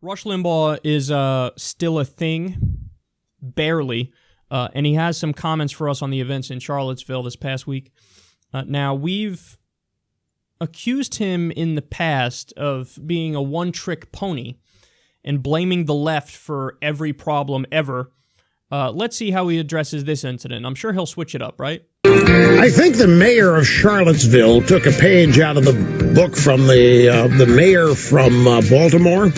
Rush Limbaugh is still a thing, barely, and he has some comments for us on the events in Charlottesville this past week. Now, we've accused him in the past of being a one-trick pony and blaming the left for every problem ever. Let's see how he addresses this incident. I'm sure he'll switch it up, right? I think the mayor of Charlottesville took a page out of the book from the mayor from Baltimore.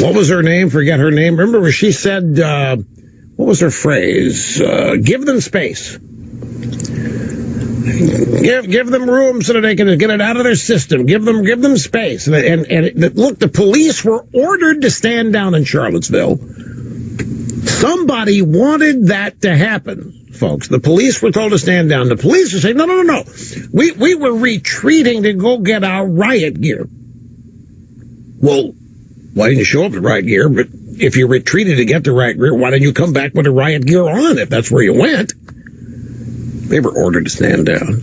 What was her name? Forget her name. Remember where she said, what was her phrase? Give them space. Give them room so that they can get it out of their system. Give them space. And look, the police were ordered to stand down in Charlottesville. Somebody wanted that to happen, folks. The police were told to stand down. The police were saying, no. We were retreating to go get our riot gear. Well, why didn't you show up in riot gear? But if you retreated to get the riot gear, why didn't you come back with the riot gear on if that's where you went? They were ordered to stand down.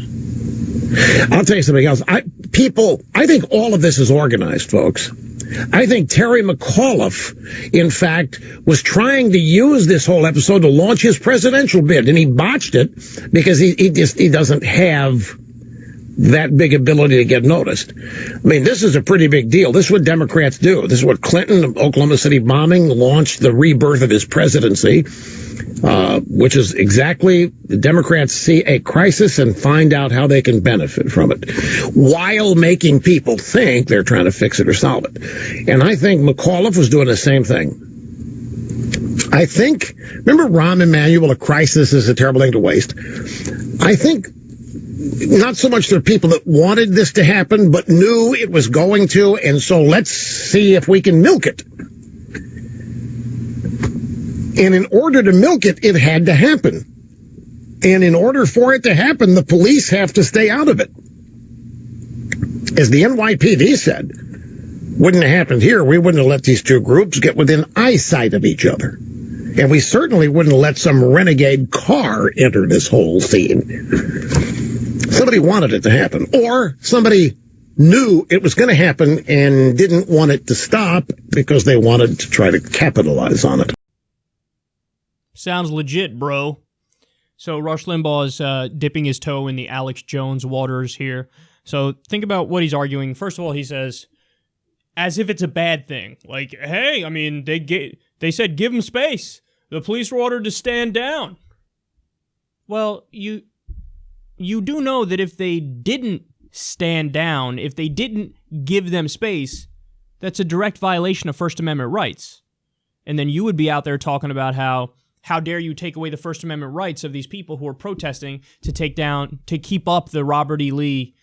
I'll tell you something else. I think all of this is organized, folks. I think Terry McAuliffe, in fact, was trying to use this whole episode to launch his presidential bid, and he botched it because he doesn't have that big ability to get noticed. I mean, this is a pretty big deal. This is what Democrats do. This is what Clinton, Oklahoma City bombing, launched the rebirth of his presidency, which is exactly the Democrats see a crisis and find out how they can benefit from it while making people think they're trying to fix it or solve it. And I think McAuliffe was doing the same thing. I think, remember Rahm Emanuel, a crisis is a terrible thing to waste. I think not so much the people that wanted this to happen, but knew it was going to, and so let's see if we can milk it. And in order to milk it, it had to happen. And in order for it to happen, the police have to stay out of it. As the NYPD said, wouldn't have happened here. We wouldn't have let these two groups get within eyesight of each other. And we certainly wouldn't have let some renegade car enter this whole scene. Somebody wanted it to happen, or somebody knew it was going to happen and didn't want it to stop because they wanted to try to capitalize on it. Sounds legit, bro. So Rush Limbaugh is dipping his toe in the Alex Jones waters here. So think about what he's arguing. First of all, he says, as if it's a bad thing. Like, hey, I mean, they said give him space. The police were ordered to stand down. Well, you do know that if they didn't stand down, if they didn't give them space, that's a direct violation of First Amendment rights. And then you would be out there talking about how dare you take away the First Amendment rights of these people who are protesting to keep up the Robert E. Lee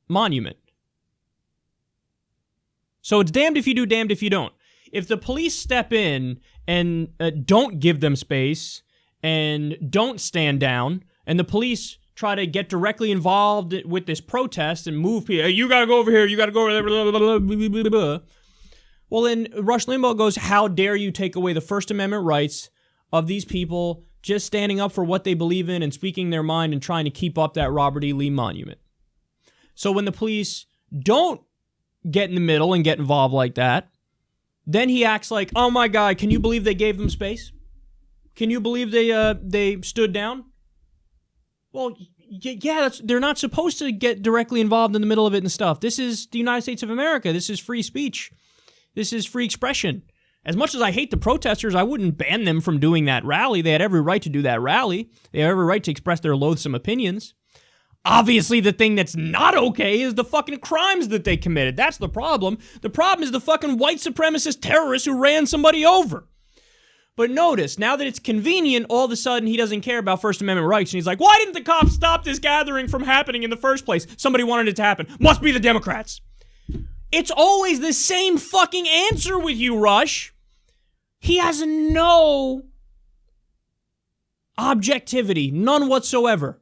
monument. So it's damned if you do, damned if you don't. If the police step in and don't give them space and don't stand down, and the police try to get directly involved with this protest and move people, hey, you gotta go over here, you gotta go over there, blah, blah, blah, blah, blah, blah. Well, then Rush Limbaugh goes, how dare you take away the First Amendment rights of these people just standing up for what they believe in and speaking their mind and trying to keep up that Robert E. Lee monument. So when the police don't get in the middle and get involved like that, then he acts like, oh my God, can you believe they gave them space? Can you believe they stood down? Well, yeah, they're not supposed to get directly involved in the middle of it and stuff. This is the United States of America. This is free speech. This is free expression. As much as I hate the protesters, I wouldn't ban them from doing that rally. They had every right to do that rally. They had every right to express their loathsome opinions. Obviously, the thing that's not okay is the fucking crimes that they committed. That's the problem. The problem is the fucking white supremacist terrorists who ran somebody over. But notice, now that it's convenient, all of a sudden he doesn't care about First Amendment rights. And he's like, why didn't the cops stop this gathering from happening in the first place? Somebody wanted it to happen. Must be the Democrats. It's always the same fucking answer with you, Rush. He has no objectivity, none whatsoever.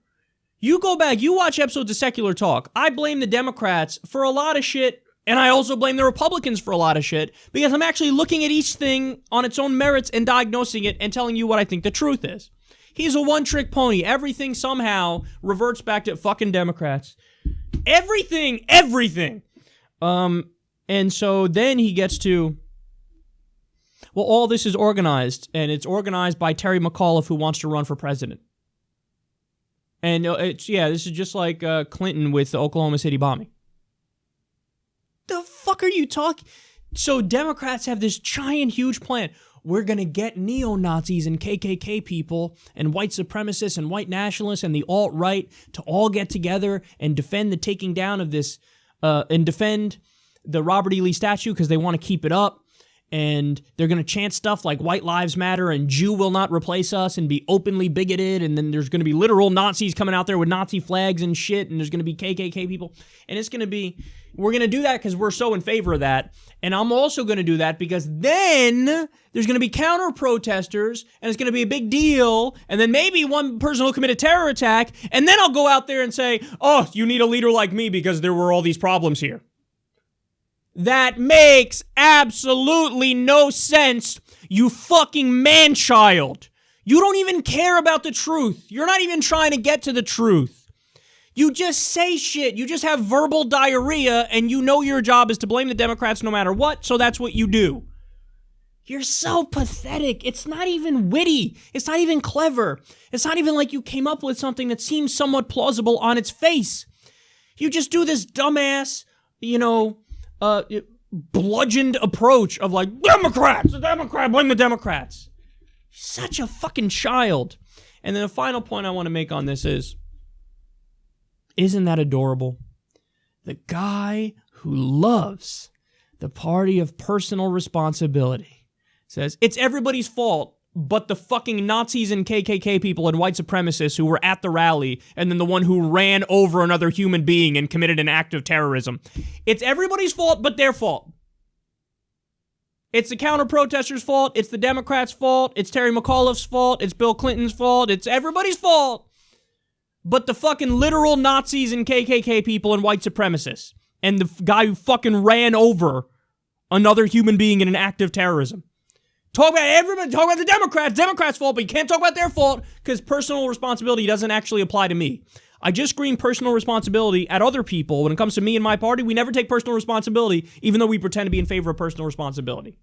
You go back, you watch episodes of Secular Talk. I blame the Democrats for a lot of shit, and I also blame the Republicans for a lot of shit, because I'm actually looking at each thing on its own merits and diagnosing it and telling you what I think the truth is. He's a one-trick pony. Everything somehow reverts back to fucking Democrats. Everything. And so then he gets to Well, all this is organized, and it's organized by Terry McAuliffe, who wants to run for president. And this is just like Clinton with the Oklahoma City bombing. The fuck are you talking? So Democrats have this giant, huge plan. We're going to get neo-Nazis and KKK people and white supremacists and white nationalists and the alt-right to all get together and defend the taking down of this, and defend the Robert E. Lee statue because they want to keep it up. And they're going to chant stuff like white lives matter and Jew will not replace us and be openly bigoted. And then there's going to be literal Nazis coming out there with Nazi flags and shit. And there's going to be KKK people. And it's going to be, we're going to do that because we're so in favor of that. And I'm also going to do that because then there's going to be counter protesters and it's going to be a big deal. And then maybe one person will commit a terror attack. And then I'll go out there and say, oh, you need a leader like me because there were all these problems here. That makes absolutely no sense, you fucking man-child. You don't even care about the truth. You're not even trying to get to the truth. You just say shit. You just have verbal diarrhea, and you know your job is to blame the Democrats no matter what, so that's what you do. You're so pathetic. It's not even witty. It's not even clever. It's not even like you came up with something that seems somewhat plausible on its face. You just do this dumbass, bludgeoned approach of like, Democrats, the Democrat, blame the Democrats. Such a fucking child. And then the final point I want to make on this is, isn't that adorable? The guy who loves the party of personal responsibility says, it's everybody's fault but the fucking Nazis and KKK people and white supremacists who were at the rally, and then the one who ran over another human being and committed an act of terrorism. It's everybody's fault but their fault. It's the counter-protesters' fault. It's the Democrats' fault. It's Terry McAuliffe's fault. It's Bill Clinton's fault. It's everybody's fault but the fucking literal Nazis and KKK people and white supremacists. And the guy who fucking ran over another human being in an act of terrorism. Talk about everybody, talk about the Democrats' fault, but you can't talk about their fault because personal responsibility doesn't actually apply to me. I just scream personal responsibility at other people. When it comes to me and my party, we never take personal responsibility, even though we pretend to be in favor of personal responsibility.